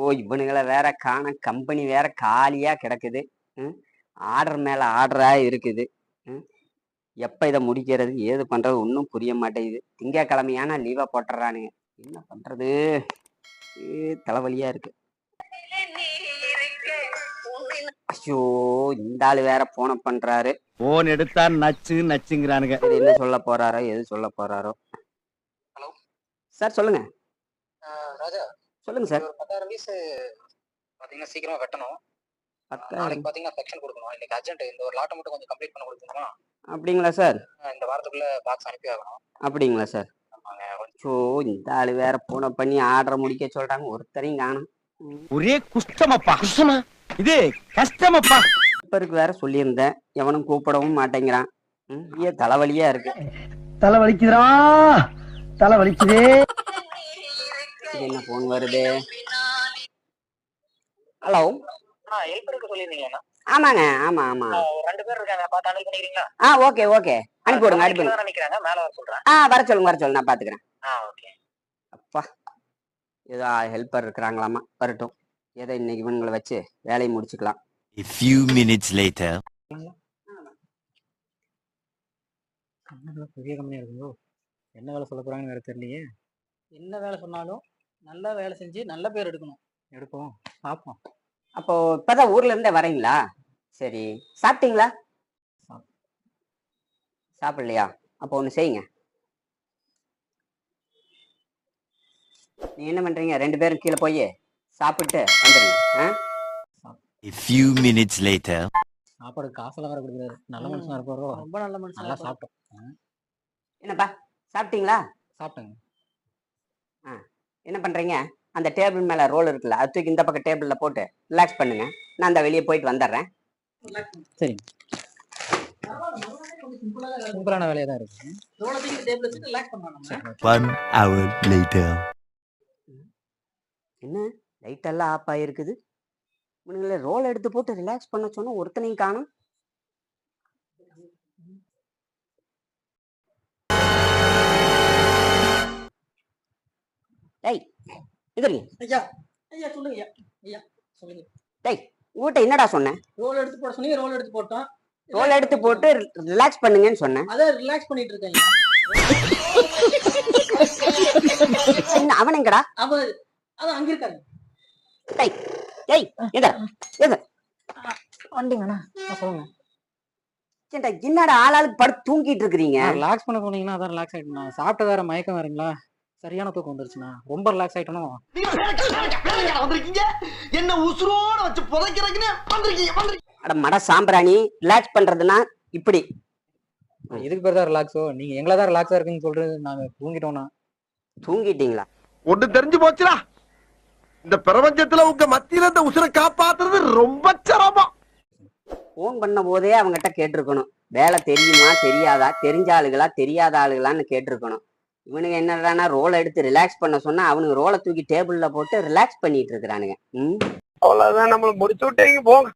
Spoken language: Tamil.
ஓ இவனுங்களை வேற காண, கம்பெனி வேற காலியா கிடக்குது. ஆர்டர் மேல ஆர்டரா இருக்குது. எப்ப இதை முடிக்கிறது ஏது பண்றது ஒன்றும் புரிய மாட்டேங்குது. திங்கக்கிழமையான லீவா போட்டுறானுங்க. என்ன பண்றது? தலைவலியா இருக்கு. ஐயோ இந்த ஆளு வேற போன பண்றாரு. போன் எடுத்தா நச்சு நச்சுங்கிறானுங்க. என்ன சொல்ல போறாரோ எது சொல்ல போறாரோ. ஹலோ சார் சொல்லுங்க. ராஜா சொல்லுங்க சார். ஒரு 10,000 பீஸ் பாத்தீங்கன்னா சீக்கிரமா வெட்டணும். 10,000 நாளைக்கு பாத்தீங்கன்னா செக்ஷன் கொடுக்கணும். இன்னைக்கு அர்ஜென்ட். இந்த ஒரு லாட்டை மட்டும் கொஞ்சம் கம்ப்ளீட் பண்ண கொடுக்கணுமா? அப்படிங்களா சார்? இந்த வாரத்துக்குள்ள பாக்ஸ் அனுப்பி ஆகணும். அப்படிங்களா சார்? ஸோ இந்த ஆளு வேற போன பண்ணி ஆர்டர் முடிக்க சொல்றாங்க. ஒருத்தரையும் காணும். ஒரே குஷ்டமப்பா. குஷ்டமா இது கஷ்டமப்பா. இப்பருக்கு வேற சொல்லியிருந்தேன், எவனும் கூப்பிடவும் மாட்டேங்கிறான். தலைவலியா இருக்கு. தலை வலிக்குதுடா, தலை வலிக்குதே. என்ன போன் வருது? ஹலோ, ஹெல்ப்பருக்கு சொல்லியிருந்தீங்களா? ஆமாங்க. ஆமா ஆமா, 2 பேர் இருக்காங்க. பார்த்து அனுப்பி பண்ணிக்கிறீங்களா? ஓகே ஓகே, அனுப்பி விடுங்க அனுப்பி விடுங்க. நினைக்கிறாங்க, மேல வர சொல்றேன். வர சொல்லுங்க நான் பாத்துக்கிறேன். ஓகே. அப்பா ஏதோ ஹெல்ப்பர் இருக்கிறாங்களாமா, வரட்டும். ஏதோ இன்னைக்கு இவங்களை வச்சு வேலையை முடிச்சுக்கலாம். A few minutes later. பெரிய கம்பெனியா இருக்குங்களோ, என்ன வேலை சொல்ல போறாங்கன்னு வேற தெரியலையே. என்ன வேலை சொன்னாலும் நல்லா வேலை செஞ்சு நல்ல பேர் எடுப்போம் பார்ப்போம். அப்போ இப்பதான் ஊர்ல இருந்தே வரீங்களா? சரி, சாப்பிட்டீங்களா? சாப்பிடலையா? அப்போ ஒண்ணு செய்யுங்க. நீ என்ன பண்றீங்க? 2 பேரும் கீழே போய் சாப்பிட்டு வந்துருங்க. A few minutes later. சாப்பாடு காசெல்லாம் வேற கொடுக்குறாரு. நல்ல மனுஷனா இருப்பாரோ? ரொம்ப நல்ல மனுஷன். நல்லா சாப்பிட்டோம். என்னப்பா சாப்பிட்டீங்களா? சாப்பிட்டேங்க. என்ன பண்றீங்க? அந்த டேபிள் மேல ரோல் இருக்குல்ல, அது தூக்கி இந்த பக்கம் டேபிள்ல போட்டு ரிலாக்ஸ் பண்ணுங்க. நான் அந்த வெளியே போயிட்டு வந்துடுறேன். சரி, சிம்பிளான வேலையா தான் இருக்கு. 1 hour later. என்ன லைட் எல்லாம் ஆஃப் ஆயிருக்குது? இவனுங்கள ரோல் எடுத்து போட்டு ரிலாக்ஸ் பண்ண சொன்னா ஒருத்தனையும் காணும். டேய் இதுங்க. ஐயா ஐயா சொல்லுங்க. ஐயா சொல்லுங்க. டேய் உங்ககிட்ட என்னடா சொன்னேன்? ரோல் எடுத்து போட சொன்னீங்க, ரோல் எடுத்து போட்டோம். ரோல் எடுத்து போட்டு ரிலாக்ஸ் பண்ணுங்கன்னு சொன்னேன். அதான் ரிலாக்ஸ் பண்ணிட்டு இருக்கேன். அவன் எங்கடா? அவன் அதான் அங்க இருக்காரு. டேய் டேய் எங்க எங்க வந்தீங்கண்ணா? சொல்லுங்க. என்னடா ஆளாளுக்கு படுத்து தூங்கிட்டு இருக்கிறீங்க? ரிலாக்ஸ் பண்ண போனீங்கன்னா அதான் ரிலாக்ஸ் ஆயிட்டேன். சாப்பிட்ட வேற மயக்கம் வேறங்களா, சரியான தூக்கம் வந்துருச்சுண்ணா. ரொம்ப ரிலாக்ஸ் ஆயிட்டணும். என்ன உசுரோட வச்சு புதைக்கிறதுன்னு வந்திருக்கீங்க. அட மட சாம்பிராணி, ரிலாக்ஸ் பண்றதுன்னா இப்படி. இதுக்கு பேர் தான் ரிலாக்ஸோ? நீங்க எங்களை தான் ரிலாக்ஸா இருக்குன்னு சொல்றது. நாங்க தூங்கிட்டோம்னா. தூங்கிட்டீங்களா? ஒண்ணு தெரிஞ்சு போச்சுடா, இந்த பிரபஞ்சத்துல உங்க மத்தியில இந்த உசுரை காப்பாத்துறது ரொம்ப சிரமம். போன் பண்ண போதே அவங்ககிட்ட கேட்டிருக்கணும், வேலை தெரியுமா தெரியாதா, தெரிஞ்ச ஆளுகளா தெரியாத ஆளுகளான்னு கேட்டிருக்கணும். இவனுங்க என்னடானா ரோல் எடுத்து ரிலாக்ஸ் பண்ண சொன்னா அவனுக்கு ரோலை தூக்கி டேபிள்ல போட்டு ரிலாக்ஸ் பண்ணிட்டு இருக்கிறானுங்க. அவ்வளவுதான், நம்மள முடிச்சு விட்டீங்க போங்க.